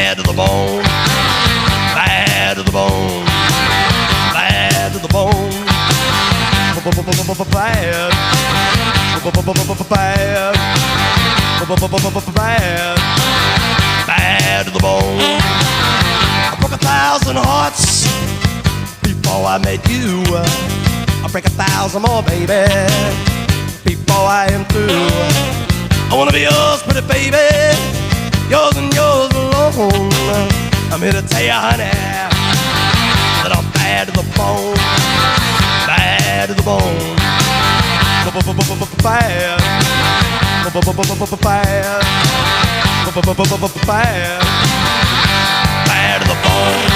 bad to the bone, bad to the bone, bad to the bone, bad, bad, bad to the bone. I broke 1,000 hearts before I met you. I'll break 1,000 more, baby, before I am through. I wanna be yours, pretty baby, yours and yours alone. I'm here to tell you, honey, that I'm bad to the bone, bad to the bone, bad, bad, bad to the bone.